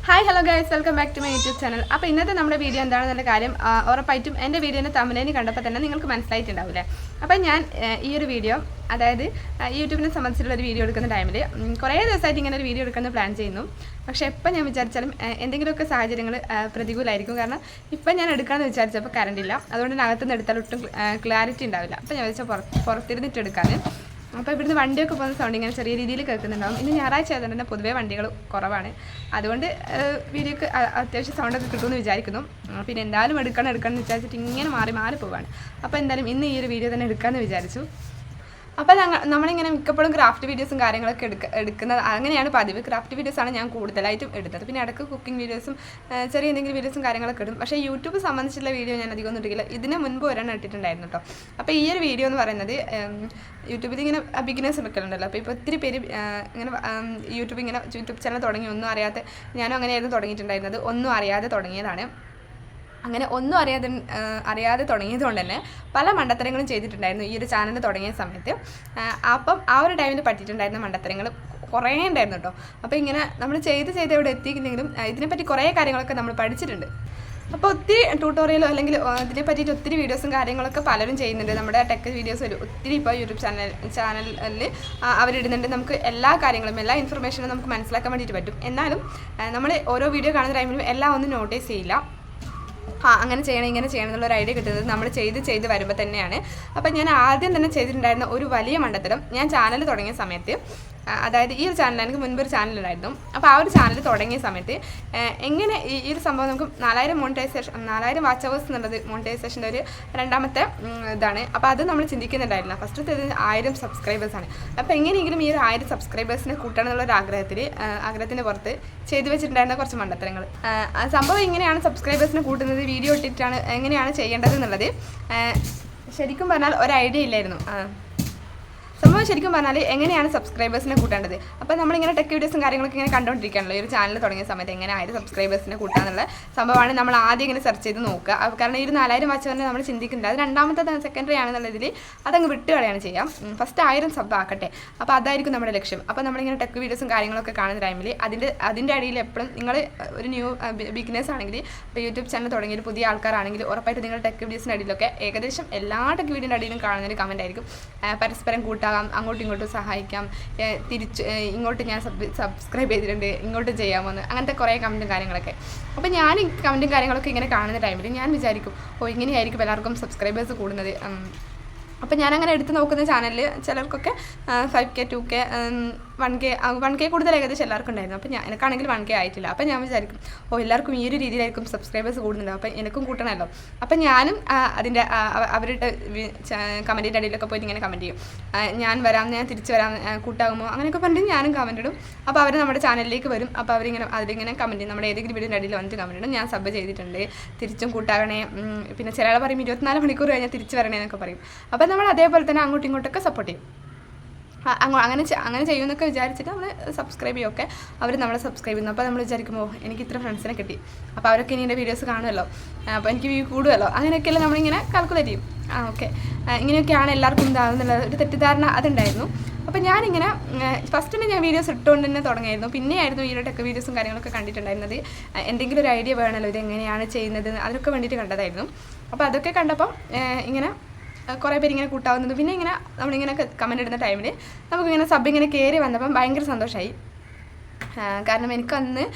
Hi hello guys, welcome back to my YouTube channel. അപ്പോൾ ഇന്നത്തെ നമ്മുടെ വീഡിയോ എന്താണെന്നുള്ള കാര്യം ഉറപ്പായിട്ടും എൻ്റെ വീഡിയോൻ്റെ തമ്പനേന് കണ്ടപ്പോൾ തന്നെ നിങ്ങൾക്ക് മനസ്സിലായിട്ടുണ്ടാവില്ലേ. അപ്പോൾ ഞാൻ ഈ ഒരു വീഡിയോ, അതായത് യൂട്യൂബിനെ സംബന്ധിച്ചുള്ള ഒരു വീഡിയോ എടുക്കുന്ന ടൈമിൽ കുറേ ദിവസമായിട്ട് ഇങ്ങനെ ഒരു വീഡിയോ എടുക്കുന്ന പ്ലാൻ ചെയ്യുന്നു. പക്ഷേ എപ്പോൾ ഞാൻ വിചാരിച്ചാലും എന്തെങ്കിലുമൊക്കെ സാഹചര്യങ്ങൾ പ്രതികൂലമായിരിക്കും. കാരണം ഇപ്പം ഞാൻ എടുക്കാമെന്ന് വിചാരിച്ചപ്പോൾ കറണ്ട് ഇല്ല, അതുകൊണ്ട് തന്നെ അകത്തുനിന്ന് എടുത്താൽ ഒട്ടും ക്ലാരിറ്റി ഉണ്ടാവില്ല. അപ്പോൾ ഞാൻ വിചാരിച്ചാൽ പുറത്തിരുന്നിട്ട് എടുക്കാൻ. അപ്പോൾ ഇവിടുന്ന് വണ്ടിയൊക്കെ പോകുന്ന സൗണ്ട് ഇങ്ങനെ ചെറിയ രീതിയിൽ കേൾക്കുന്നുണ്ടാവും. ഇന്ന് ഞായറാഴ്ച ആയതുകൊണ്ട് തന്നെ പൊതുവേ വണ്ടികൾ കുറവാണ്, അതുകൊണ്ട് വീഡിയോക്ക് അത്യാവശ്യം സൗണ്ടൊക്കെ കിട്ടുമെന്ന് വിചാരിക്കുന്നു. പിന്നെ എന്തായാലും എടുക്കണം എന്ന് വിചാരിച്ചിട്ട് ഇങ്ങനെ മാറി പോവാണ്. അപ്പോൾ എന്തായാലും ഇന്ന് ഈ ഒരു വീഡിയോ തന്നെ എടുക്കാമെന്ന് വിചാരിച്ചു. അപ്പോൾ നമ്മളിങ്ങനെ മിക്കപ്പോഴും ക്രാഫ്റ്റ് വീഡിയോസും കാര്യങ്ങളൊക്കെ എടുക്കുന്നത് അങ്ങനെയാണ് പതിവ്. ക്രാഫ്റ്റ് വീഡിയോസാണ് ഞാൻ കൂടുതലായിട്ടും എടുത്തത്. പിന്നെ ഇടയ്ക്ക് കുക്കിംഗ് വീഡിയോസും ചെറിയ എന്തെങ്കിലും വീഡിയോസും കാര്യങ്ങളൊക്കെ ഇടും. പക്ഷേ യൂട്യൂബ് സംബന്ധിച്ചുള്ള വീഡിയോ ഞാൻ അധികം ഒന്നും ഇട്ടില്ല. ഇതിന് മുൻപ് ഒരെണ്ണം ഇട്ടിട്ടുണ്ടായിരുന്നു കേട്ടോ. അപ്പോൾ ഈ ഒരു വീഡിയോ എന്ന് പറയുന്നത് യൂട്യൂബിൽ ഇങ്ങനെ ബിഗിനേഴ്സ് എടുക്കലുണ്ടല്ലോ. അപ്പോൾ ഇപ്പോൾ ഒത്തിരി പേര് ഇങ്ങനെ യൂട്യൂബ് ചാനൽ തുടങ്ങി ഒന്നും അറിയാതെ, ഞാനും അങ്ങനെയായിരുന്നു തുടങ്ങിയിട്ടുണ്ടായിരുന്നത്. ഒന്നും അറിയാതെ തുടങ്ങിയതാണ്. അങ്ങനെ ഒന്നും അറിയാതെ തുടങ്ങിയതുകൊണ്ട് തന്നെ പല മണ്ടത്തരങ്ങളും ചെയ്തിട്ടുണ്ടായിരുന്നു ഈ ഒരു ചാനൽ തുടങ്ങിയ സമയത്ത്. അപ്പം ആ ഒരു ടൈമിൽ പറ്റിയിട്ടുണ്ടായിരുന്ന മണ്ടത്തരങ്ങൾ കുറേ ഉണ്ടായിരുന്നു കേട്ടോ. അപ്പോൾ ഇങ്ങനെ നമ്മൾ ചെയ്ത് ഇവിടെ എത്തിക്കുന്നെങ്കിലും ഇതിനെപ്പറ്റി കുറേ കാര്യങ്ങളൊക്കെ നമ്മൾ പഠിച്ചിട്ടുണ്ട്. അപ്പോൾ ഒത്തിരി ട്യൂട്ടോറിയലോ അല്ലെങ്കിൽ ഇതിനെ പറ്റിയിട്ട് ഒത്തിരി വീഡിയോസും കാര്യങ്ങളൊക്കെ പലരും ചെയ്യുന്നുണ്ട്. നമ്മുടെ ടെക് വീഡിയോസ് ഒത്തിരി ഇപ്പോൾ യൂട്യൂബ് ചാനലിൽ അവരിടുന്നുണ്ട്. നമുക്ക് എല്ലാ കാര്യങ്ങളും, എല്ലാ ഇൻഫർമേഷനും നമുക്ക് മനസ്സിലാക്കാൻ വേണ്ടിയിട്ട് പറ്റും. എന്നാലും നമ്മൾ ഓരോ വീഡിയോ കാണുന്ന ടൈമിലും എല്ലാം ഒന്നും നോട്ടീസ് ചെയ്യില്ല. അങ്ങനെ ചെയ്യണം ഇങ്ങനെ ചെയ്യണം എന്നുള്ളൊരു ഐഡിയ കിട്ടുന്നത് നമ്മൾ ചെയ്ത് വരുമ്പോൾ തന്നെയാണ്. അപ്പം ഞാൻ ആദ്യം തന്നെ ചെയ്തിട്ടുണ്ടായിരുന്ന ഒരു വലിയ മണ്ടത്തരം, ഞാൻ ചാനൽ തുടങ്ങിയ സമയത്ത്, അതായത് ഈ ഒരു ചാനൽ, എനിക്ക് മുൻപൊരു ചാനലുണ്ടായിരുന്നു. അപ്പോൾ ആ ഒരു ചാനൽ തുടങ്ങിയ സമയത്ത് എങ്ങനെ ഈ ഒരു സംഭവം നമുക്ക് 4000 വാച്ച് അവേഴ്സ് എന്നുള്ളത് മോണിറ്റൈസേഷൻ്റെ ഒരു രണ്ടാമത്തെ ഇതാണ്. അപ്പോൾ അത് നമ്മൾ ചിന്തിക്കുന്നുണ്ടായിരുന്നില്ല. ഫസ്റ്റ് 1000 സബ്സ്ക്രൈബേഴ്സാണ്. അപ്പോൾ എങ്ങനെയെങ്കിലും ഈ ഒരു 1000 സബ്സ്ക്രൈബേഴ്സിനെ കൂട്ടണം എന്നുള്ളൊരു ആഗ്രഹത്തിൻ്റെ പുറത്ത് ചെയ്തു വെച്ചിട്ടുണ്ടായിരുന്ന കുറച്ച് മണ്ടത്തരങ്ങൾ. സംഭവം എങ്ങനെയാണ് സബ്സ്ക്രൈബേഴ്സിനെ കൂട്ടുന്നത്, വീഡിയോ ഇട്ടിട്ടാണ് എങ്ങനെയാണ് ചെയ്യേണ്ടത് എന്നുള്ളത് ശരിക്കും പറഞ്ഞാൽ ഒരു ഐഡിയ ഇല്ലായിരുന്നു. സംഭവം ശരിക്കും പറഞ്ഞാൽ എങ്ങനെയാണ് സബ്സ്ക്രൈബേഴ്സിനെ കൂട്ടേണ്ടത്. അപ്പോൾ നമ്മളിങ്ങനെ ടെക് വീഡിയോസും കാര്യങ്ങളൊക്കെ ഇങ്ങനെ കണ്ടുകൊണ്ടിരിക്കുകയാണല്ലോ. ഈ ഒരു ചാനൽ തുടങ്ങിയ സമയത്ത് എങ്ങനെ 1000 സബ്സ്ക്രൈബേഴ്സിനെ കൂട്ടാന്നുള്ള സംഭവമാണ് നമ്മൾ ആദ്യം ഇങ്ങനെ സെർച്ച് ചെയ്ത് നോക്കുക. കാരണം ഈ ഒരു 4000 വാച്ച് തന്നെ നമ്മൾ ചിന്തിക്കുന്നത് അത് രണ്ടാമത്തെ സെക്കൻഡറി ആണെന്നുള്ളതിൽ അതങ്ങ് വിട്ടുകളയാണ് ചെയ്യാം. ഫസ്റ്റ് 1000 സബ് ആക്കട്ടെ, അപ്പോൾ അതായിരിക്കും നമ്മുടെ ലക്ഷ്യം. അപ്പോൾ നമ്മളിങ്ങനെ ടെക് വീഡിയോസും കാര്യങ്ങളൊക്കെ കാണുന്ന ടൈമിൽ അതിൻ്റെ അടിയിൽ എപ്പോഴും നിങ്ങൾ ഒരു ന്യൂ ബിഗിനേഴ്സ് ആണെങ്കിൽ, ഇപ്പോൾ യൂട്യൂബ് ചാനൽ തുടങ്ങിയ പുതിയ ആൾക്കാരാണെങ്കിൽ ഉറപ്പായിട്ട് നിങ്ങൾ ടെക് വീഡിയോസിൻ്റെ അടിയിലൊക്കെ ഏകദേശം എല്ലാ ടെക് വീഡിയോൻ്റെ അടിയിലും കാണുന്നൊരു കമൻ്റ് ആയിരിക്കും പരസ്പരം കൂട്ടാകാം, അങ്ങോട്ടും ഇങ്ങോട്ടും സഹായിക്കാം, തിരിച്ച് ഇങ്ങോട്ട് ഞാൻ സബ്സ്ക്രൈബ് ചെയ്തിട്ടുണ്ട്, ഇങ്ങോട്ട് ചെയ്യാമെന്ന്, അങ്ങനത്തെ കുറേ കമൻറ്റും കാര്യങ്ങളൊക്കെ. അപ്പോൾ ഞാൻ ഈ കമൻറ്റും കാര്യങ്ങളൊക്കെ ഇങ്ങനെ കാണുന്ന ടൈമിൽ ഞാൻ വിചാരിക്കും, ഇങ്ങനെയായിരിക്കും എല്ലാവർക്കും സബ്സ്ക്രൈബേഴ്സ് കൂടുന്നത്. അപ്പോൾ ഞാനങ്ങനെ എടുത്ത് നോക്കുന്ന ചാനലിൽ ചിലർക്കൊക്കെ 5K 2K 1K കൂടുതൽ ഏകദേശം എല്ലാവർക്കും ഉണ്ടായിരുന്നു. അപ്പോൾ എനിക്കാണെങ്കിൽ 1K ആയിട്ടില്ല. അപ്പോൾ ഞാൻ വിചാരിക്കും എല്ലാവർക്കും ഈ ഒരു രീതിയിലായിരിക്കും സബ്സ്ക്രൈബേഴ്സ് കൂടുന്നുണ്ട്, അപ്പോൾ എനിക്കും കൂട്ടണമല്ലോ. അപ്പോൾ ഞാനും അതിൻ്റെ അവരുടെ കമൻറ്റിൻ്റെ അടിയിലൊക്കെ പോയിട്ട് ഇങ്ങനെ കമൻറ്റ് ചെയ്യും, ഞാൻ തിരിച്ച് വരാം, കൂട്ടാകുമോ അങ്ങനെയൊക്കെ പറഞ്ഞിട്ട് ഞാനും കമൻറ്റ് ഇടും. അപ്പോൾ അവർ നമ്മുടെ ചാനലിലേക്ക് വരും. അപ്പോൾ അതിലിങ്ങനെ കമൻറ്റ് ചെയ്യും, നമ്മുടെ ഏതെങ്കിലും വീഡിയോൻ്റെ അടിയിൽ വന്നിട്ട് കമൻറ്റ് ഇടും, ഞാൻ സബ് ചെയ്തിട്ടുണ്ട്, തിരിച്ചും കൂട്ടാകണേ, പിന്നെ ചിലയാൾ പറയും 24 മണിക്കൂർ കഴിഞ്ഞാൽ തിരിച്ച് വരണേ എന്നൊക്കെ പറയും. അപ്പോൾ നമ്മൾ അതേപോലെ തന്നെ അങ്ങോട്ടും ഇങ്ങോട്ടൊക്കെ സപ്പോർട്ട് ചെയ്യും. അങ്ങനെ ചെയ്യുമെന്നൊക്കെ വിചാരിച്ചിട്ട് നമ്മൾ സബ്സ്ക്രൈബ് ചെയ്യുമൊക്കെ അവർ നമ്മളെ സബ്സ്ക്രൈബ് ചെയ്യുന്നു. അപ്പോൾ നമ്മൾ വിചാരിക്കുമ്പോൾ എനിക്ക് ഇത്ര ഫ്രണ്ട്സിനെ കിട്ടി, അപ്പോൾ അവരൊക്കെ ഇനി എൻ്റെ വീഡിയോസ് കാണുമല്ലോ, അപ്പോൾ എനിക്ക് വ്യൂ കൂടുമല്ലോ, അങ്ങനെയൊക്കെയല്ലേ നമ്മളിങ്ങനെ കാൽക്കുലേറ്റ് ചെയ്യും. ഓക്കെ, ഇങ്ങനെയൊക്കെയാണ് എല്ലാവർക്കും ഇതാകുന്നുള്ള ഒരു തെറ്റിദ്ധാരണ അതുണ്ടായിരുന്നു. അപ്പോൾ ഞാനിങ്ങനെ ഫസ്റ്റിന് ഞാൻ വീഡിയോസ് ഇട്ടുകൊണ്ട് തന്നെ തുടങ്ങിയായിരുന്നു. പിന്നെയായിരുന്നു ഈ ഒരു ടെക് വീഡിയോസും കാര്യങ്ങളൊക്കെ കണ്ടിട്ടുണ്ടായിരുന്നത്. എന്തെങ്കിലും ഒരു ഐഡിയ വേണമല്ലോ, ഇത് എങ്ങനെയാണ് ചെയ്യുന്നത്, അതൊക്കെ വേണ്ടിയിട്ട് കണ്ടതായിരുന്നു. അപ്പോൾ അതൊക്കെ കണ്ടപ്പം ഇങ്ങനെ കുറേ പേര് ഇങ്ങനെ കൂട്ടാവുന്നത്, പിന്നെ ഇങ്ങനെ നമ്മളിങ്ങനെ കമൻ്റ് ഇടുന്ന ടൈമിൽ നമുക്കിങ്ങനെ സബ് ഇങ്ങനെ കയറി വന്നപ്പം ഭയങ്കര സന്തോഷമായി. കാരണം എനിക്കന്ന്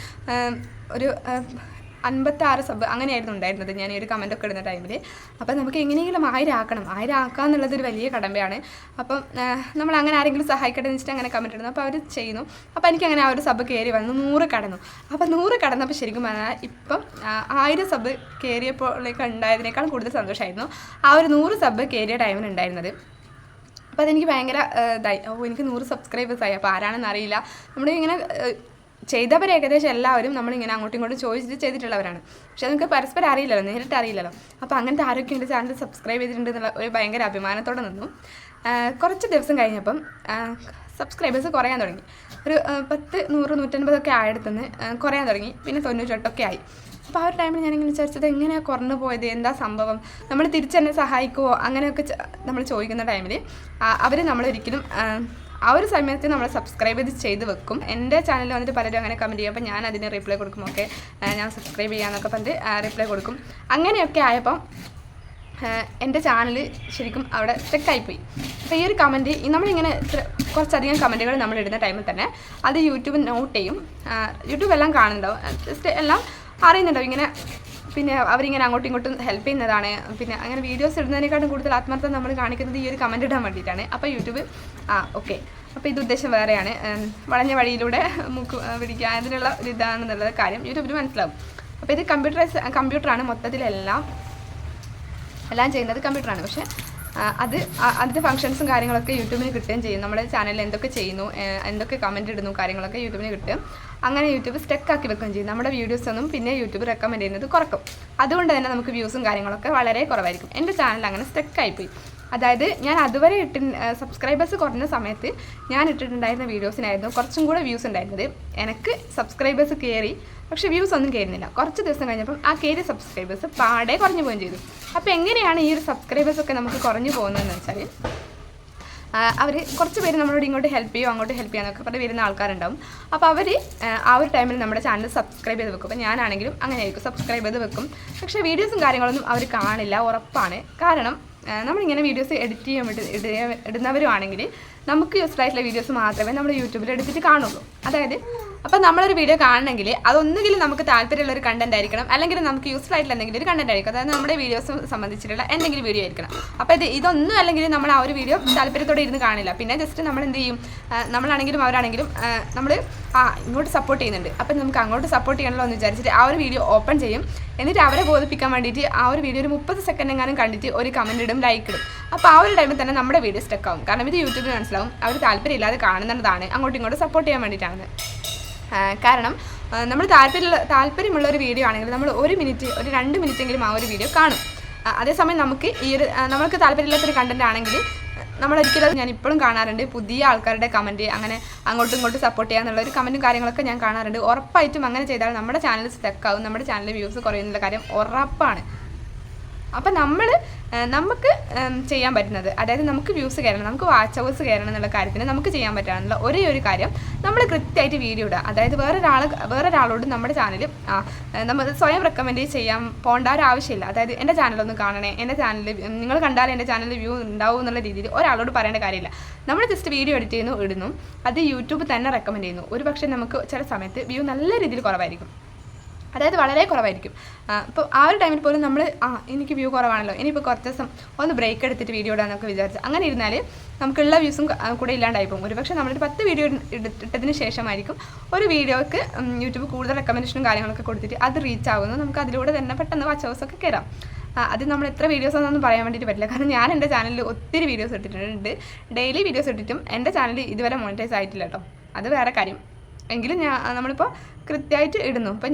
ഒരു 56 സബ് അങ്ങനെയായിരുന്നു ഉണ്ടായിരുന്നത് ഞാൻ ഈ ഒരു കമൻറ്റൊക്കെ ഇടുന്ന ടൈമിൽ. അപ്പം നമുക്ക് എങ്ങനെയെങ്കിലും 1000 ആക്കുക എന്നുള്ളതൊരു വലിയ കടമ്പയാണ്. അപ്പം നമ്മൾ അങ്ങനെ ആരെങ്കിലും സഹായിക്കട്ടെ എന്ന് വെച്ചിട്ട് അങ്ങനെ കമൻറ്റ് ഇടുന്നു. അപ്പോൾ അവർ ചെയ്യുന്നു. അപ്പോൾ എനിക്കങ്ങനെ ആ ഒരു സബ് കയറി വന്നു, 100 കടന്നു. അപ്പോൾ 100 കടന്നപ്പോൾ ശരിക്കും പറഞ്ഞാൽ ഇപ്പം 1000 സബ് കയറിയപ്പോഴേക്ക് ഉണ്ടായതിനേക്കാൾ കൂടുതൽ സന്തോഷമായിരുന്നു ആ ഒരു 100 സബ് കയറിയ ടൈമിനുണ്ടായിരുന്നത്. അപ്പോൾ അതെനിക്ക് ഭയങ്കര ഇതായി, എനിക്ക് 100 സബ്സ്ക്രൈബേഴ്സായി. അപ്പോൾ ആരാണെന്ന് അറിയില്ല, നമ്മളിങ്ങനെ ചെയ്തവർ ഏകദേശം എല്ലാവരും നമ്മളിങ്ങനെ അങ്ങോട്ടും ഇങ്ങോട്ടും ചോദിച്ചിട്ട് ചെയ്തിട്ടുള്ളവരാണ്. പക്ഷെ നമുക്ക് പരസ്പരം അറിയില്ലല്ലോ, നേരിട്ട് അറിയില്ലല്ലോ. അപ്പോൾ അങ്ങനത്തെ ആരൊക്കെ എൻ്റെ ചാനൽ സബ്സ്ക്രൈബ് ചെയ്തിട്ടുണ്ട് എന്നുള്ള ഒരു ഭയങ്കര അഭിമാനത്തോടെ നിന്നു. കുറച്ച് ദിവസം കഴിഞ്ഞപ്പം സബ്സ്ക്രൈബേഴ്സ് കുറയാൻ തുടങ്ങി. ഒരു 10 100 150 ആയിടത്തുനിന്ന് കുറയാൻ തുടങ്ങി. പിന്നെ 98 ആയി. അപ്പോൾ ആ ഒരു ടൈമിൽ ഞാനിങ്ങനെ വിചാരിച്ചത് എങ്ങനെയാണ് കുറഞ്ഞു പോയത്, എന്താ സംഭവം, നമ്മൾ തിരിച്ചെന്നെ സഹായിക്കുമോ അങ്ങനെയൊക്കെ നമ്മൾ ചോദിക്കുന്ന ടൈമിൽ അവർ നമ്മളൊരിക്കലും ആ ഒരു സമയത്ത് നമ്മൾ സബ്സ്ക്രൈബ് ചെയ്ത് വെക്കും. എൻ്റെ ചാനലിൽ വന്നിട്ട് പലരും അങ്ങനെ കമൻറ്റ് ചെയ്യും. അപ്പോൾ ഞാൻ അതിന് റിപ്ലൈ കൊടുക്കും. ഓക്കെ, ഞാൻ സബ്സ്ക്രൈബ് ചെയ്യാമെന്നൊക്കെ പറഞ്ഞിട്ട് റിപ്ലൈ കൊടുക്കും. അങ്ങനെയൊക്കെ ആയപ്പം എൻ്റെ ചാനൽ ശരിക്കും അവിടെ സ്റ്റക്കായിപ്പോയി. അപ്പോൾ ഈ ഒരു കമൻറ്റ് നമ്മളിങ്ങനെ കുറച്ചധികം കമൻറ്റുകൾ നമ്മൾ ഇടുന്ന ടൈമിൽ തന്നെ അത് യൂട്യൂബ് നോട്ട് ചെയ്യും. യൂട്യൂബ് എല്ലാം കാണുന്നുണ്ടാവും, ജസ്റ്റ് എല്ലാം അറിയുന്നുണ്ടാവും ഇങ്ങനെ. പിന്നെ അവരിങ്ങനെ അങ്ങോട്ടും ഇങ്ങോട്ടും ഹെൽപ്പ് ചെയ്യുന്നതാണ്. പിന്നെ അങ്ങനെ വീഡിയോസ് ഇടുന്നതിനെക്കാട്ടും കൂടുതൽ ആത്മാർത്ഥം നമ്മൾ കാണിക്കുന്നത് ഈ ഒരു കമൻറ്റ് ഇടാൻ വേണ്ടിയിട്ടാണ്. അപ്പോൾ യൂട്യൂബ് ഓക്കെ, അപ്പോൾ ഇത് ഉദ്ദേശം വേറെയാണ്, വളഞ്ഞ വഴിയിലൂടെ മുക്ക് പിടിക്കുക അതിനുള്ള ഒരു ഇതാണെന്നുള്ള കാര്യം യൂട്യൂബിന് മനസ്സിലാവും. അപ്പോൾ ഇത് കമ്പ്യൂട്ടറാണ് മൊത്തത്തിലെല്ലാം ചെയ്യുന്നത് കമ്പ്യൂട്ടറാണ്. പക്ഷേ അതിൻ്റെ ഫംഗ്ഷൻസും കാര്യങ്ങളൊക്കെ യൂട്യൂബിന് കിട്ടുകയും ചെയ്യും. നമ്മുടെ ചാനലിൽ എന്തൊക്കെ ചെയ്യുന്നു, എന്തൊക്കെ കമൻറ്റ് ഇടുന്നു കാര്യങ്ങളൊക്കെ യൂട്യൂബിന് കിട്ടും. അങ്ങനെ യൂട്യൂബ് സ്റ്റക്കാക്കി വെക്കുകയും ചെയ്യും. നമ്മുടെ വീഡിയോസൊന്നും പിന്നെ യൂട്യൂബ് റെക്കമെൻഡ് ചെയ്യുന്നത് കുറക്കും. അതുകൊണ്ട് തന്നെ നമുക്ക് വ്യൂസും കാര്യങ്ങളൊക്കെ വളരെ കുറവായിരിക്കും. എൻ്റെ ചാനൽ അങ്ങനെ സ്റ്റക്കായിപ്പോയി. അതായത് ഞാൻ അതുവരെ സബ്സ്ക്രൈബേഴ്സ് കുറഞ്ഞ സമയത്ത് ഞാൻ ഇട്ടിട്ടുണ്ടായിരുന്ന വീഡിയോസിനായിരുന്നു കുറച്ചും കൂടെ വ്യൂസ് ഉണ്ടായിരുന്നത്. എനിക്ക് സബ്സ്ക്രൈബേഴ്സ് കയറി, പക്ഷേ വ്യൂസ് ഒന്നും കയറുന്നില്ല. കുറച്ച് ദിവസം കഴിഞ്ഞപ്പം ആ കയറിയ സബ്സ്ക്രൈബേഴ്സ് പാടെ കുറഞ്ഞു പോവുകയും ചെയ്തു. അപ്പോൾ എങ്ങനെയാണ് ഈ ഒരു സബ്സ്ക്രൈബേഴ്സൊക്കെ നമുക്ക് കുറഞ്ഞു പോകുന്നതെന്ന് വെച്ചാൽ, അവർ കുറച്ച് പേര് നമ്മളോട് ഇങ്ങോട്ട് ഹെൽപ്പ് ചെയ്യും, അങ്ങോട്ട് ഹെൽപ്പ് ചെയ്യാന്നൊക്കെ പറഞ്ഞ് വരുന്ന ആൾക്കാരുണ്ടാവും. അപ്പോൾ അവർ ആ ഒരു ടൈമിൽ നമ്മുടെ ചാനൽ സബ്സ്ക്രൈബ് ചെയ്ത് വെക്കും. അപ്പോൾ ഞാനാണെങ്കിലും അങ്ങനെ ആയിരിക്കും, സബ്സ്ക്രൈബ് ചെയ്ത് വെക്കും. പക്ഷേ വീഡിയോസും കാര്യങ്ങളൊന്നും അവർ കാണില്ല, ഉറപ്പാണ്. കാരണം നമ്മളിങ്ങനെ വീഡിയോസ് എഡിറ്റ് ചെയ്യാൻ ഇടുന്നവരുമാണെങ്കിൽ നമുക്ക് യൂസ്ഫുൾ ആയിട്ടുള്ള വീഡിയോസ് മാത്രമേ നമ്മൾ യൂട്യൂബിൽ എടുത്തിട്ട് കാണുള്ളൂ. അതായത് അപ്പോൾ നമ്മളൊരു വീഡിയോ കാണണമെങ്കിൽ അതൊന്നുകിൽ നമുക്ക് താല്പര്യമുള്ള ഒരു കണ്ടന്റ് ആയിരിക്കണം, അല്ലെങ്കിൽ നമുക്ക് യൂസ്ഫുൾ ആയിട്ടുള്ള എന്തെങ്കിലും ഒരു കണ്ടന്റ് ആയിരിക്കും. അതായത് നമ്മുടെ വീഡിയോസ് സംബന്ധിച്ചിട്ടുള്ള എന്തെങ്കിലും വീഡിയോ ആയിരിക്കണം. അപ്പോൾ ഇതൊന്നും അല്ലെങ്കിൽ നമ്മൾ ആ ഒരു വീഡിയോ താല്പര്യത്തോടെ ഇരുന്ന് കാണില്ല. പിന്നെ ജസ്റ്റ് നമ്മൾ എന്ത് ചെയ്യും, നമ്മളാണെങ്കിലും അവരാണെങ്കിലും നമ്മൾ ഇങ്ങോട്ട് സപ്പോർട്ട് ചെയ്യുന്നുണ്ട്, അപ്പം നമുക്ക് അങ്ങോട്ട് സപ്പോർട്ട് ചെയ്യണമല്ലോ എന്ന് വിചാരിച്ചിട്ട് ആ ഒരു വീഡിയോ ഓപ്പൺ ചെയ്യും. എന്നിട്ട് അവരെ ബോധിപ്പിക്കാൻ വേണ്ടിയിട്ട് ആ ഒരു വീഡിയോ ഒരു 30 സെക്കൻഡ് എങ്ങാനും കണ്ടിട്ട് ഒരു കമൻറ്റ് ഇടും, ലൈക്ക് ഇടും. അപ്പോൾ ആ ഒരു ടൈമിൽ തന്നെ നമ്മുടെ വീഡിയോ സ്റ്റക്കാവും. കാരണം ഇത് യൂട്യൂബിൽ മനസ്സിലാവും അവർ താല്പര്യമില്ലാതെ കാണുന്നതാണ്, അങ്ങോട്ടും ഇങ്ങോട്ടും സപ്പോർട്ട് ചെയ്യാൻ വേണ്ടിയിട്ടാണ്. കാരണം നമ്മൾ താല്പര്യമുള്ള ഒരു വീഡിയോ ആണെങ്കിൽ നമ്മൾ 1 മിനിറ്റ്, ഒരു 2 മിനിറ്റെങ്കിലും ആ ഒരു വീഡിയോ കാണും. അതേസമയം നമ്മൾക്ക് താല്പര്യമില്ലാത്തൊരു കണ്ടന്റ് ആണെങ്കിൽ നമ്മളൊരിക്കലും, ഞാൻ ഇപ്പോഴും കാണാറുണ്ട് പുതിയ ആൾക്കാരുടെ കമൻറ്റ്, അങ്ങനെ അങ്ങോട്ടും ഇങ്ങോട്ടും സപ്പോർട്ട് ചെയ്യാന്നുള്ള ഒരു കമൻറ്റും കാര്യങ്ങളൊക്കെ ഞാൻ കാണാറുണ്ട്. ഉറപ്പായിട്ടും അങ്ങനെ ചെയ്താൽ നമ്മുടെ ചാനൽ സ്റ്റക്കാവും, നമ്മുടെ ചാനലിൽ വ്യൂസ് കുറയുന്നുള്ള കാര്യം ഉറപ്പാണ്. അപ്പം നമുക്ക് ചെയ്യാൻ പറ്റുന്നത്, അതായത് നമുക്ക് വ്യൂസ് കയറണം, നമുക്ക് വാച്ച് അവേഴ്സ് കയറണം എന്നുള്ള കാര്യത്തിന് നമുക്ക് ചെയ്യാൻ പറ്റാനുള്ള ഒരേ ഒരു കാര്യം, നമ്മൾ കൃത്യമായിട്ട് വീഡിയോ ഇടുക. അതായത് വേറൊരാളോട് നമ്മുടെ ചാനൽ നമ്മൾ സ്വയം റെക്കമെൻഡ് ചെയ്യാൻ പോകേണ്ട ഒരു ആവശ്യമില്ല. അതായത് എൻ്റെ ചാനലൊന്ന് കാണണേ, എൻ്റെ ചാനൽ നിങ്ങൾ കണ്ടാൽ എൻ്റെ ചാനലിൽ വ്യൂ ഉണ്ടാവും എന്നുള്ള രീതിയിൽ ഒരാളോട് പറയേണ്ട കാര്യമില്ല. നമ്മൾ ജസ്റ്റ് വീഡിയോ എഡിറ്റ് ചെയ്യുന്നു, ഇടുന്നു, അത് യൂട്യൂബ് തന്നെ റെക്കമെൻഡ് ചെയ്യുന്നു. ഒരു പക്ഷേ നമുക്ക് ചില സമയത്ത് വ്യൂ നല്ല രീതിയിൽ കുറവായിരിക്കും, അതായത് വളരെ കുറവായിരിക്കും. അപ്പോൾ ആ ഒരു ടൈമിൽ പോലും നമ്മൾ എനിക്ക് വ്യൂ കുറവാണല്ലോ, ഇനിയിപ്പോൾ കുറച്ച് ദിവസം ഒന്ന് ബ്രേക്ക് എടുത്തിട്ട് വീഡിയോ ഇടാന്നൊക്കെ വിചാരിച്ച് അങ്ങനെ ഇരുന്നാൽ നമുക്കുള്ള വ്യൂസും കൂടെ ഇല്ലാണ്ടായി പോകും. ഒരു പക്ഷേ നമ്മളൊരു 10 വീഡിയോ ഇട്ടതിന് ശേഷമായിരിക്കും ഒരു വീഡിയോക്ക് യൂട്യൂബ് കൂടുതൽ റെക്കമെൻഡേഷനും കാര്യങ്ങളൊക്കെ കൊടുത്തിട്ട് അത് റീച്ച് ആകുന്നു. നമുക്ക് അതിലൂടെ തന്നെ പെട്ടെന്ന് വാച്ച് അവേഴ്സ് ഒക്കെ കയറാം. അത് നമ്മൾ എത്ര വീഡിയോസ് ആണെന്നൊന്നും പറയാൻ വേണ്ടിയിട്ട് പറ്റില്ല. കാരണം ഞാൻ എൻ്റെ ചാനലിൽ ഒത്തിരി വീഡിയോസ് ഇട്ടിട്ടുണ്ട്, ഡെയിലി വീഡിയോസ് ഇട്ടിട്ടും എൻ്റെ ചാനൽ ഇതുവരെ മോണിറ്റൈസ് ആയിട്ടില്ല കേട്ടോ, അത് വേറെ കാര്യം. എങ്കിലും നമ്മളിപ്പോൾ കൃത്യമായിട്ട് ഇടുന്നു. അപ്പോൾ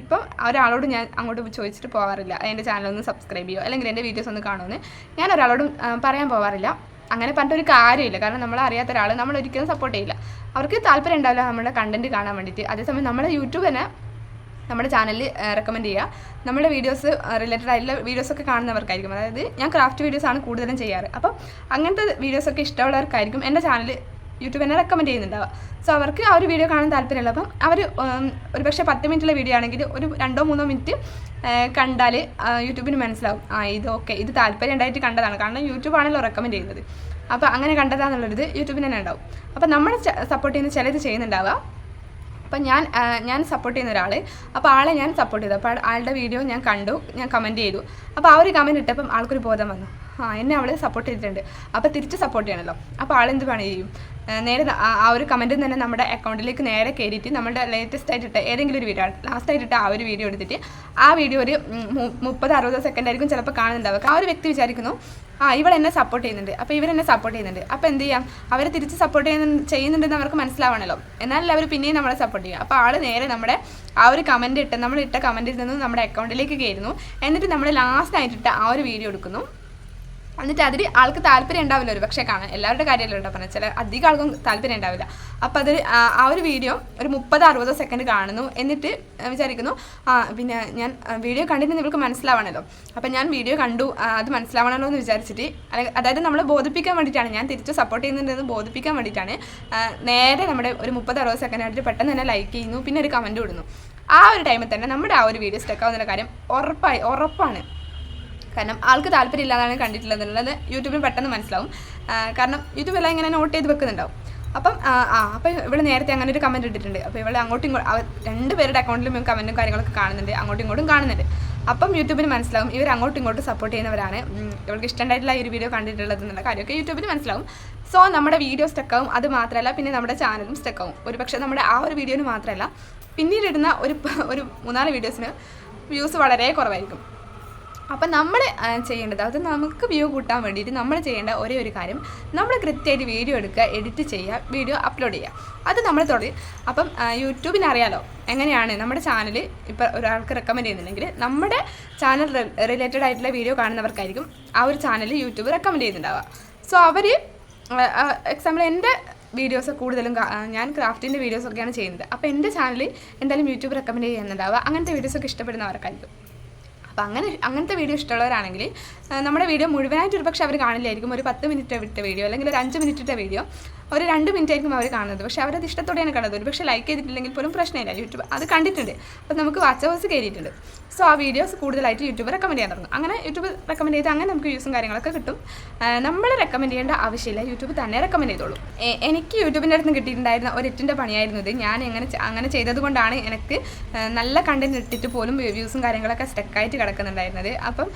ഇപ്പോൾ ഒരാളോട് ഞാൻ അങ്ങോട്ട് ചോദിച്ചിട്ട് പോകാറില്ല, എൻ്റെ ചാനലൊന്ന് സബ്സ്ക്രൈബ് ചെയ്യുമോ അല്ലെങ്കിൽ എൻ്റെ വീഡിയോസ് ഒന്ന് കാണുമെന്ന് ഞാൻ ഒരാളോടും പറയാൻ പോകാറില്ല. അങ്ങനെ പറഞ്ഞിട്ടൊരു കാര്യമില്ല. കാരണം നമ്മളറിയാത്ത ഒരാൾ നമ്മളൊരിക്കലും സപ്പോർട്ട് ചെയ്യില്ല, അവർക്ക് താല്പര്യം ഉണ്ടാവില്ല നമ്മുടെ കണ്ടൻറ്റ് കാണാൻ വേണ്ടിയിട്ട്. അതേസമയം നമ്മുടെ യൂട്യൂബ് തന്നെ നമ്മുടെ ചാനലിൽ റെക്കമെൻഡ് ചെയ്യുക. നമ്മുടെ വീഡിയോസ് റിലേറ്റഡ് ആയിട്ടുള്ള വീഡിയോസൊക്കെ കാണുന്നവർക്കായിരിക്കും. അതായത് ഞാൻ ക്രാഫ്റ്റ് വീഡിയോസാണ് കൂടുതലും ചെയ്യാറ്. അപ്പോൾ അങ്ങനത്തെ വീഡിയോസൊക്കെ ഇഷ്ടമുള്ളവർക്കായിരിക്കും എൻ്റെ ചാനൽ യൂട്യൂബ് തന്നെ റെക്കമെൻഡ് ചെയ്യുന്നുണ്ടാവുക. സോ അവർക്ക് ആ ഒരു വീഡിയോ കാണാൻ താല്പര്യമുള്ള, അപ്പം അവർ ഒരു പക്ഷേ 10 മിനിറ്റുള്ള വീഡിയോ ആണെങ്കിൽ ഒരു 2-3 മിനിറ്റ് കണ്ടാൽ യൂട്യൂബിന് മനസ്സിലാവും ഇത് ഓക്കെ, ഇത് താല്പര്യം ഉണ്ടായിട്ട് കണ്ടതാണ്. കാരണം യൂട്യൂബാണല്ലോ റെക്കമെൻഡ് ചെയ്യുന്നത്. അപ്പോൾ അങ്ങനെ കണ്ടതാന്നുള്ളൊരിത് യൂട്യൂബിന് തന്നെ ഉണ്ടാവും. അപ്പോൾ നമ്മൾ സപ്പോർട്ട് ചെയ്യുന്ന ചിലത് ചെയ്യുന്നുണ്ടാവുക. അപ്പം ഞാൻ സപ്പോർട്ട് ചെയ്യുന്ന ഒരാൾ, അപ്പോൾ ആളെ ഞാൻ സപ്പോർട്ട് ചെയ്തു. അപ്പോൾ ആളുടെ വീഡിയോ ഞാൻ കണ്ടു, ഞാൻ കമൻറ്റ് ചെയ്തു. അപ്പോൾ ആ ഒരു കമൻറ്റ് ഇട്ടപ്പം ആൾക്കൊരു ബോധം വന്നു, എന്നെ അവൾ സപ്പോർട്ട് ചെയ്തിട്ടുണ്ട്, അപ്പോൾ തിരിച്ച് സപ്പോർട്ട് ചെയ്യണമല്ലോ. അപ്പോൾ ആളെന്ത് പണി ചെയ്യും, നേരെ ആ ഒരു കമൻറ്റിൽ തന്നെ നമ്മുടെ അക്കൗണ്ടിലേക്ക് നേരെ കയറിയിട്ട് നമ്മുടെ ലേറ്റസ്റ്റ് ആയിട്ടിട്ട് ഏതെങ്കിലും ഒരു വീഡിയോ, ലാസ്റ്റ് ആയിട്ടിട്ട് ആ ഒരു വീഡിയോ എടുത്തിട്ട് ആ വീഡിയോ ഒരു 30-60 സെക്കൻഡ് ആയിരിക്കും ചിലപ്പോൾ കാണുന്നുണ്ടാവുക. ആ ഒരു വ്യക്തി വിചാരിക്കുന്നു ഇവൾ എന്നെ സപ്പോർട്ട് ചെയ്യുന്നുണ്ട്, അപ്പോൾ ഇവരെന്നെ സപ്പോർട്ട് ചെയ്യുന്നുണ്ട്, അപ്പോൾ എന്ത് ചെയ്യാം, അവരെ തിരിച്ച് സപ്പോർട്ട് ചെയ്യുന്നുണ്ടെന്ന് അവർക്ക് മനസ്സിലാവണമല്ലോ. എന്നാലല്ലേ അവർ പിന്നെയും നമ്മളെ സപ്പോർട്ട് ചെയ്യുക. അപ്പോൾ ആൾ നേരെ നമ്മുടെ ആ ഒരു കമൻറ്റ് നമ്മൾ ഇട്ട കമൻറ്റിൽ നിന്ന് നമ്മുടെ അക്കൗണ്ടിലേക്ക് കയറുന്നു. എന്നിട്ട് നമ്മൾ ലാസ്റ്റ് ആയിട്ടിട്ട് ആ ഒരു വീഡിയോ എടുക്കുന്നു. എന്നിട്ട് അതിൽ ആൾക്ക് താല്പര്യം ഉണ്ടാവില്ല ഒരു പക്ഷേ കാണാൻ, എല്ലാവരുടെ കാര്യമല്ല കേട്ടോ പറഞ്ഞാൽ, ചില അധികം ആൾക്കും താല്പര്യം ഉണ്ടാവില്ല. അപ്പോൾ അതിൽ ആ ഒരു വീഡിയോ ഒരു 30-60 സെക്കൻഡ് കാണുന്നു, എന്നിട്ട് വിചാരിക്കുന്നു പിന്നെ ഞാൻ വീഡിയോ കണ്ടിട്ട് നിങ്ങൾക്ക് മനസ്സിലാവണമല്ലോ, അപ്പം ഞാൻ വീഡിയോ കണ്ടു അത് മനസ്സിലാവണമല്ലോ എന്ന് വിചാരിച്ചിട്ട്, അതായത് നമ്മളെ ബോധിപ്പിക്കാൻ വേണ്ടിയിട്ടാണ്, ഞാൻ തിരിച്ച് സപ്പോർട്ട് ചെയ്യുന്നുണ്ടെന്ന് ബോധിപ്പിക്കാൻ വേണ്ടിയിട്ടാണ് നേരെ നമ്മുടെ ഒരു 30-60 സെക്കൻഡ് ആയിട്ട് പെട്ടെന്ന് തന്നെ ലൈക്ക് ചെയ്യുന്നു, പിന്നെ ഒരു കമൻറ്റ് ഇടുന്നു. ആ ഒരു ടൈമിൽ തന്നെ നമ്മുടെ ആ ഒരു വീഡിയോ സ്റ്റക്കാവുന്ന കാര്യം ഉറപ്പാണ്. കാരണം ആൾക്ക് താല്പര്യം ഇല്ലാതാണ് കണ്ടിട്ടുള്ളത് എന്നുള്ളത് യൂട്യൂബിൽ പെട്ടെന്ന് മനസ്സിലാവും. കാരണം യൂട്യൂബെല്ലാം ഇങ്ങനെ നോട്ട് ചെയ്ത് വെക്കുന്നുണ്ടാവും. അപ്പം അപ്പം ഇവിടെ നേരത്തെ അങ്ങനെ ഒരു കമൻറ്റ് ഇട്ടിട്ടുണ്ട്. അപ്പോൾ ഇവിടെ അങ്ങോട്ടും ഇങ്ങോട്ടും 2 പേരുടെ അക്കൗണ്ടിലും കമൻറ്റും കാര്യങ്ങളൊക്കെ കാണുന്നുണ്ട്, അങ്ങോട്ടും ഇങ്ങോട്ടും കാണുന്നുണ്ട്. അപ്പം യൂട്യൂബിന് മനസ്സിലാവും ഇവർ അങ്ങോട്ടും ഇങ്ങോട്ടും സപ്പോർട്ട് ചെയ്യുന്നവരാണ്, ഇവർക്ക് ഇഷ്ടമായിട്ടുള്ള ഈ ഒരു വീഡിയോ കണ്ടിട്ടുള്ളത് എന്നുള്ള കാര്യമൊക്കെ യൂട്യൂബിന് മനസ്സിലാവും. സോ നമ്മുടെ വീഡിയോ സ്റ്റക്കാവും. അത് മാത്രമല്ല പിന്നെ നമ്മുടെ ചാനലും സ്റ്റക്കാവും. ഒരു പക്ഷേ നമ്മുടെ ആ ഒരു വീഡിയോന് മാത്രമല്ല പിന്നീട് ഇടുന്ന ഒരു 3-4 വീഡിയോസിന് വ്യൂസ് വളരെ കുറവായിരിക്കും. അപ്പം നമ്മൾ ചെയ്യേണ്ടത്, അത് നമുക്ക് വ്യൂ കൂട്ടാൻ വേണ്ടിയിട്ട് നമ്മൾ ചെയ്യേണ്ട ഒരേ ഒരു കാര്യം, നമ്മൾ കൃത്യമായിട്ട് വീഡിയോ എടുക്കുക, എഡിറ്റ് ചെയ്യുക, വീഡിയോ അപ്ലോഡ് ചെയ്യുക. അത് നമ്മൾ തുടങ്ങി. അപ്പം യൂട്യൂബിന് അറിയാലോ എങ്ങനെയാണ് നമ്മുടെ ചാനൽ ഇപ്പോൾ ഒരാൾക്ക് റെക്കമെൻഡ് ചെയ്യുന്നുണ്ടെങ്കിൽ നമ്മുടെ ചാനൽ റിലേറ്റഡ് ആയിട്ടുള്ള വീഡിയോ കാണുന്നവർക്കായിരിക്കും ആ ഒരു ചാനൽ യൂട്യൂബ് റെക്കമെൻഡ് ചെയ്യുന്നുണ്ടാവുക. സോ അവർ എക്സാമ്പിൾ എൻ്റെ വീഡിയോസ് കൂടുതലും ഞാൻ ക്രാഫ്റ്റിൻ്റെ വീഡിയോസൊക്കെയാണ് ചെയ്യുന്നത്. അപ്പോൾ എൻ്റെ ചാനൽ എന്തായാലും യൂട്യൂബ് റെക്കമെൻഡ് ചെയ്യുന്നുണ്ടാവുക അങ്ങനത്തെ വീഡിയോസൊക്കെ ഇഷ്ടപ്പെടുന്നവർക്കായിരിക്കും. അപ്പോൾ അങ്ങനത്തെ വീഡിയോ ഇഷ്ടമുള്ളവരാണെങ്കിൽ നമ്മുടെ വീഡിയോ മുഴുവനായിട്ട് ഒരു പക്ഷേ അവർ കാണില്ലായിരിക്കും. ഒരു 10 മിനിറ്റ് വിട്ട വീഡിയോ അല്ലെങ്കിൽ ഒരു 5 മിനിറ്റിൻ്റെ വീഡിയോ ഒരു 2 മിനിറ്റ് ആയിരിക്കും അവർ കാണുന്നത്. പക്ഷേ അവരത് ഇഷ്ടത്തോടെയാണ് കാണുന്നത്. ഒരു പക്ഷേ ലൈക്ക് ചെയ്തിട്ടില്ലെങ്കിൽ പോലും പ്രശ്നമില്ല, യൂട്യൂബ് അത് കണ്ടിട്ടുണ്ട്. അപ്പോൾ നമുക്ക് വാച്ച് അവേഴ്സ് കയറിയിട്ടുണ്ട്. സോ ആ വീഡിയോസ് കൂടുതലായിട്ട് യൂട്യൂബ് റെക്കമെൻഡ് ചെയ്യാൻ തുടങ്ങും. അങ്ങനെ യൂട്യൂബ് റെക്കമെൻഡ് ചെയ്ത് അങ്ങനെ നമുക്ക് വ്യൂസും കാര്യങ്ങളൊക്കെ കിട്ടും. നമ്മൾ റെക്കമെൻഡ് ചെയ്യേണ്ട ആവശ്യമില്ല, യൂട്യൂബ് തന്നെ റെക്കമെൻഡ് ചെയ്തോളൂ. എനിക്ക് യൂട്യൂബിൻ്റെ അടുത്ത് കിട്ടിയിട്ടുണ്ടായിരുന്ന ഒരു എറ്റിൻ്റെ പണിയായിരുന്നു ഇത്. ഞാൻ അങ്ങനെ ചെയ്തത് കൊണ്ടാണ് എനിക്ക് നല്ല കണ്ടന്റ് ഇട്ടിട്ട് പോലും വ്യൂസും കാര്യങ്ങളൊക്കെ സ്റ്റക്കായിട്ട് കിടക്കുന്നുണ്ടായിരുന്നത്. അപ്പം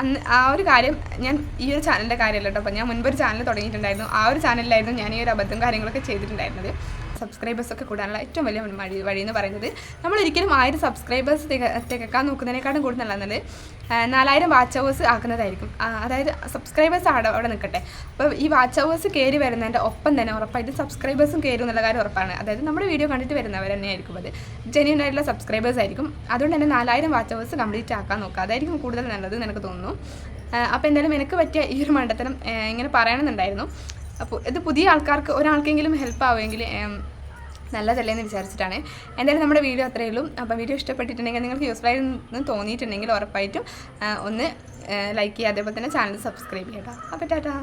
അന്ന് ആ ഒരു കാര്യം ഞാൻ ഈ ഒരു ചാനലിൻ്റെ കാര്യമല്ല കേട്ടോ. അപ്പം ഞാൻ മുൻപൊരു ചാനൽ തുടങ്ങിയിട്ടുണ്ടായിരുന്നു. ആ ഒരു ചാനലിലായിരുന്നു ഞാൻ ഈ ഒരു അബദ്ധം കാര്യങ്ങളൊക്കെ ചെയ്തിട്ടുണ്ടായിരുന്നത്. സബ്സ്ക്രൈബേഴ്സൊക്കെ കൂടാനുള്ള ഏറ്റവും വലിയ വഴി എന്ന് പറയുന്നത്, നമ്മളൊരിക്കലും 1000 സബ്സ്ക്രൈബേഴ്സ് തികക്കാൻ നോക്കുന്നതിനേക്കാളും കൂടുതൽ നല്ലത് 4000 വാച്ച് അവേഴ്സ് ആക്കുന്നതായിരിക്കും. അതായത് സബ്സ്ക്രൈബേഴ്സ് അവിടെ നിൽക്കട്ടെ. അപ്പോൾ ഈ വാച്ച് അവേഴ്സ് കയറി വരുന്നതിൻ്റെ ഒപ്പം തന്നെ ഉറപ്പായിട്ട് സബ്സ്ക്രൈബേഴ്സും കയറും എന്നുള്ള കാര്യം ഉറപ്പാണ്. അതായത് നമ്മുടെ വീഡിയോ കണ്ടിട്ട് വരുന്നവർ തന്നെയായിരിക്കും, അത് ജെന്യൂൻ ആയിട്ടുള്ള സബ്സ്ക്രൈബേഴ്സ് ആയിരിക്കും. അതുകൊണ്ട് തന്നെ 4000 വാച്ച് അവേഴ്സ് കംപ്ലീറ്റ് ആക്കാൻ നോക്കുക, അതായിരിക്കും കൂടുതൽ നല്ലത് എന്ന് എനിക്ക് തോന്നുന്നു. അപ്പോൾ എന്തായാലും എനിക്ക് പറ്റിയ ഈ ഒരു മണ്ടത്തരം ഇങ്ങനെ പറയണമെന്നുണ്ടായിരുന്നു. അപ്പോൾ ഇത് പുതിയ ആൾക്കാർക്ക് ഒരാൾക്കെങ്കിലും ഹെൽപ്പ് ആവുമെങ്കിൽ നല്ലതല്ലേ എന്ന് വിചാരിച്ചിട്ടാണ്. എന്തായാലും നമ്മുടെ വീഡിയോ അത്രയേ ഉള്ളൂ. അപ്പോൾ വീഡിയോ ഇഷ്ടപ്പെട്ടിട്ടുണ്ടെങ്കിൽ, നിങ്ങൾക്ക് യൂസ്ഫുൾ ആയെന്ന് തോന്നിയിട്ടുണ്ടെങ്കിൽ ഉറപ്പായിട്ടും ഒന്ന് ലൈക്ക് ചെയ്യുക, അതേപോലെ തന്നെ ചാനൽ സബ്സ്ക്രൈബ് ചെയ്യുക. അപ്പോൾ ടാറ്റാ.